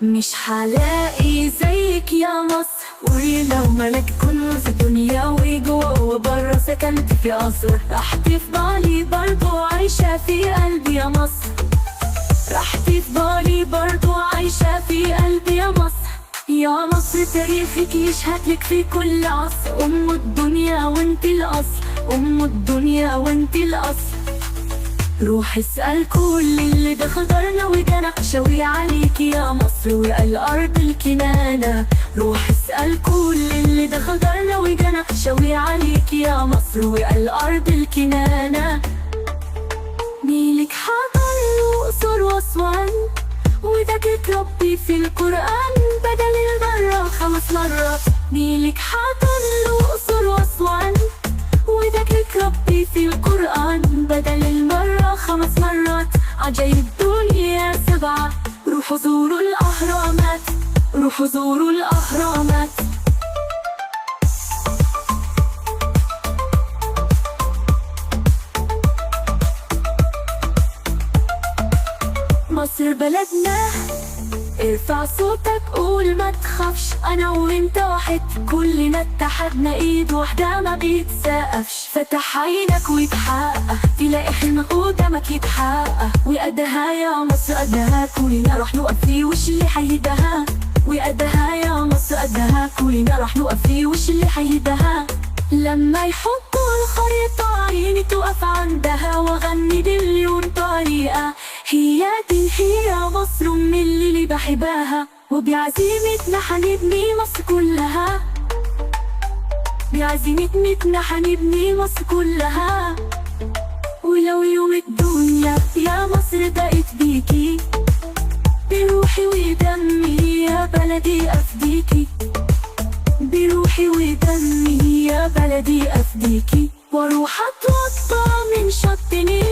مش هلاقي زيك يا مصر، ولو ملك كنوز الدنيا وجوه وبره سكنت في قصر. راحتي في بالي برضو عايشة في قلبي يا مصر، راحتي في بالي برضو عايشة في قلبي يا مصر. يا مصر تاريخك يشهدلك في كل عصر، أم الدنيا وانت الأصل، أم الدنيا وانت الأصل. روح اسأل كل اللي ده خضرنا وجنى شاوي عليك يا مصر وقال أرض الكنانة. روح اسأل كل اللي ده خضرنا وجنى شاوي عليك يا مصر وقال أرض الكنانة. نيلك حضر الأقصر وأسوان، وذاكرك ربي في القرآن بدل المرة 5 مرات. نيلك حضر الأقصر وأسوان، وذاكرك ربي في القرآن بدل المرة 5 مرات. عجايب الدنيا 7، روحوا زوروا الأهرامات، روحوا زوروا الأهرامات. مصر بلدنا، ارفع صوتك قول ما تخافش، انا وانت واحد كلنا اتحدنا ايد واحدة ما بيتسقفش. فتح عينك ويتحقق تلاقي حلم قدامك يتحقق، وقدها يا مصر قدها كلنا راح نقف في وش اللي حيدها، وقدها يا مصر قدها كلنا راح نقف في وش اللي حيدها. لما يحطوا الخريطة عيني تقف عندها، واغني مليون طريقة هي دي هي مصر أم اللي بحبها. وبعزيمتنا حنبني مصر كلها، بعزيمتنا حنبني مصر كلها. ولو يوم الدنيا يا مصر بقت بيكي، بروحي ودمي يا بلدي أفديكي، بروحي ودمي يا بلدي أفديكي. واروح اتوضى من شط نيل